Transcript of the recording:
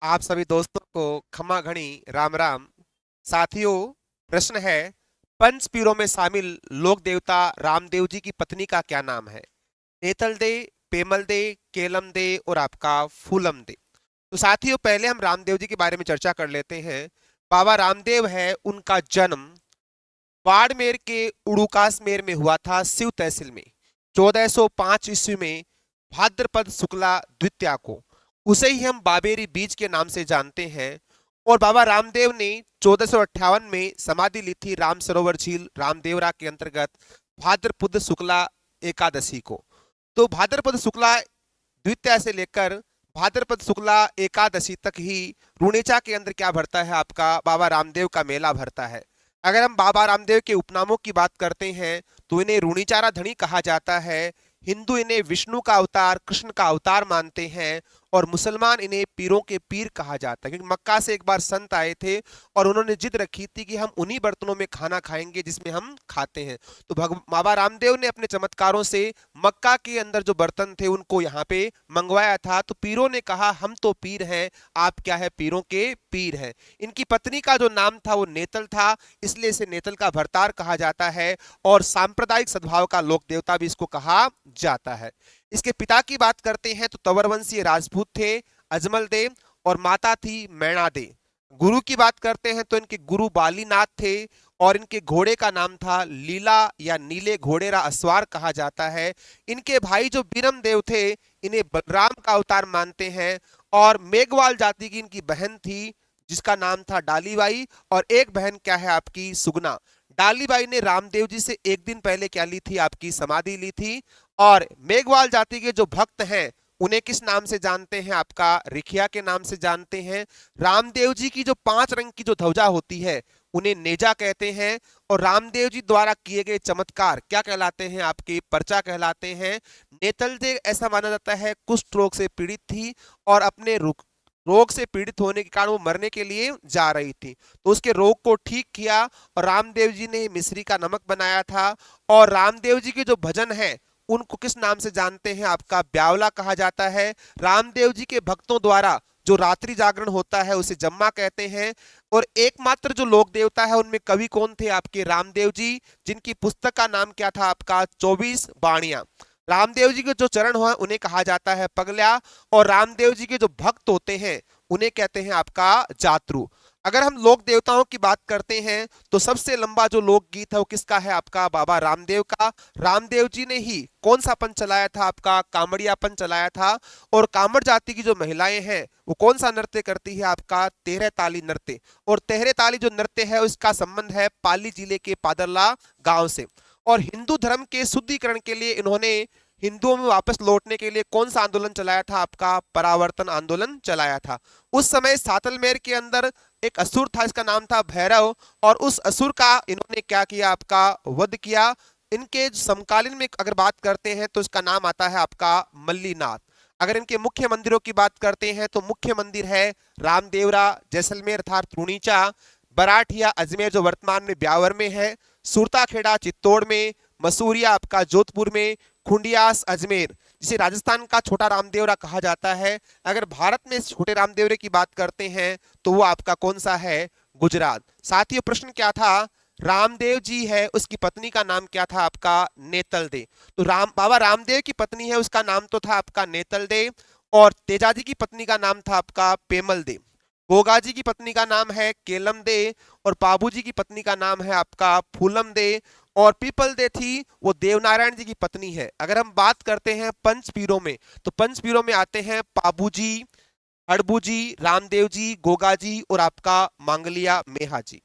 आप सभी दोस्तों को खमा घणी राम राम। साथियों, प्रश्न है, पंच पीरों में शामिल लोक देवता रामदेव जी की पत्नी का क्या नाम है? नेतल दे, पेमल दे, केलम दे और आपका फूलम दे। तो साथियों, पहले हम रामदेव जी के बारे में चर्चा कर लेते हैं। बाबा रामदेव है, उनका जन्म बाड़मेर के उड़ुकासमेर में हुआ था, शिव तहसील में 1405 ईस्वी में, भाद्रपद शुक्ला द्वितीया को। उसे ही हम बाबेरी बीज के नाम से जानते हैं। और बाबा रामदेव ने 1458 में समाधि ली थी राम सरोवर झील रामदेवरा के अंतर्गत भाद्रपद शुक्ला एकादशी को। तो भाद्रपद शुक्ला द्वितीया से लेकर भाद्रपद शुक्ला एकादशी तक ही रुणेचा के अंदर क्या भरता है? आपका बाबा रामदेव का मेला भरता है। अगर हम बाबा रामदेव के उपनामों की बात करते हैं तो इन्हें रुणिचारा धनी कहा जाता है। हिंदू इन्हें विष्णु का अवतार, कृष्ण का अवतार मानते हैं। और मुसलमान इन्हें पीरों के पीर कहा जाता है, क्योंकि मक्का से एक बार संत आए थे और उन्होंने जिद रखी थी कि हम उन्हीं बर्तनों में खाना खाएंगे जिसमें हम खाते हैं। तो बाबा रामदेव ने अपने चमत्कारों से मक्का के अंदर जो बर्तन थे उनको यहाँ पे मंगवाया था। तो पीरों ने कहा, हम तो पीर हैं, आप क्या है? पीरों के पीर हैं। इनकी पत्नी का जो नाम था वो नेतल था, इसलिए इसे नेतल का भरतार कहा जाता है। और सांप्रदायिक सद्भाव का लोक देवता भी इसको कहा जाता है। इसके पिता की बात करते हैं तो तंवर वंशीय राजपूत थे, अजमल दे। और माता थी मैणा दे। गुरु की बात करते हैं तो इनके गुरु बालीनाथ थे। और इनके घोड़े का नाम था लीला या नीले घोड़ेरा अस्वार कहा जाता है। इनके भाई जो बीरम देव थे, इन्हें बलराम का अवतार मानते हैं। और मेघवाल जाति की इनकी बहन थी जिसका नाम था डालीबाई। और एक बहन क्या है आपकी? सुगना। डालीबाई ने रामदेव जी से एक दिन पहले क्या ली थी? आपकी समाधि ली थी। और मेघवाल जाति के जो भक्त हैं उन्हें किस नाम से जानते हैं? आपका रिखिया के नाम से जानते हैं। रामदेव जी की जो 5 रंग की जो ध्वजा होती है उन्हें नेजा कहते हैं। और रामदेव जी द्वारा किए गए चमत्कार क्या कहलाते हैं? आपके पर्चा कहलाते हैं। नेतल दे ऐसा माना जाता है कुष्ठ रोग से पीड़ित थी और अपने रोग से पीड़ित होने के कारण वो मरने के लिए जा रही थी, तो उसके रोग को ठीक किया और रामदेव जी ने मिश्री का नमक बनाया था। और रामदेव जी के जो भजन है उनको किस नाम से जानते हैं? आपका ब्यावला कहा जाता है। रामदेव जी के भक्तों द्वारा जो रात्रि जागरण होता है उसे जम्मा कहते हैं। और एकमात्र जो लोक देवता है उनमें कवि कौन थे? आपके रामदेव जी, जिनकी पुस्तक का नाम क्या था? आपका 24 बाणियां। रामदेव जी के जो चरण हो उन्हें कहा जाता है पगल्या। और रामदेव जी के जो भक्त होते हैं उन्हें कहते हैं आपका जातरू। अगर हम लोक देवताओं की बात करते हैं तो सबसे लंबा जो लोकगीत है वो किसका है? आपका बाबा रामदेव का। रामदेव जी ने ही कौन सा पंथ चलाया था? आपका कांवड़िया पंथ चलाया था। और कांवड़ जाति की जो महिलाएं हैं वो कौन सा नृत्य करती है? आपका तेहरे ताली नृत्य। और तेहरे ताली जो नृत्य है उसका संबंध है पाली जिले के पादरला गांव से। और हिंदू धर्म के शुद्धिकरण के लिए इन्होंने हिंदुओं में वापस लौटने के लिए कौन सा आंदोलन चलाया था? आपका परावर्तन आंदोलन चलाया था। उस समय सातलमेर के अंदर एक असुर था, इसका नाम था भैरव। और उस असुर का इन्होंने क्या किया? आपका वध किया। इनके समकालीन में अगर बात करते हैं तो इसका नाम आता है आपका मल्लीनाथ। अगर इनके मुख्य मंदिरों की बात करते हैं तो मुख्य मंदिर है रामदेवरा जैसलमेर अर्थात रुणीचा, बराठिया अजमेर जो वर्तमान में ब्यावर में है, सुरताखेड़ा चित्तौड़ में, मसूरिया आपका जोधपुर में, खुंडियास अजमेर जिसे राजस्थान का छोटा रामदेवरा कहा जाता है। अगर भारत में छोटे रामदेवरे की बात करते हैं तो वो आपका कौन सा है? गुजरात। साथियों, प्रश्न क्या था? रामदेव जी है, उसकी पत्नी का नाम क्या था? आपका नेतल दे। तो बाबा रामदेव की पत्नी है, उसका नाम तो था आपका नेतल दे। और तेजाजी की पत्नी का नाम था आपका पेमल दे। गोगाजी की पत्नी का नाम है केलम दे। और बाबूजी की पत्नी का नाम है आपका फूलम दे। और पीपल दे थी वो देवनारायण जी की पत्नी है। अगर हम बात करते हैं पंच पीरों में तो पंच पीरों में आते हैं पाबूजी, हड़बू जी, रामदेव जी, गोगा जी और आपका मांगलिया मेहा जी।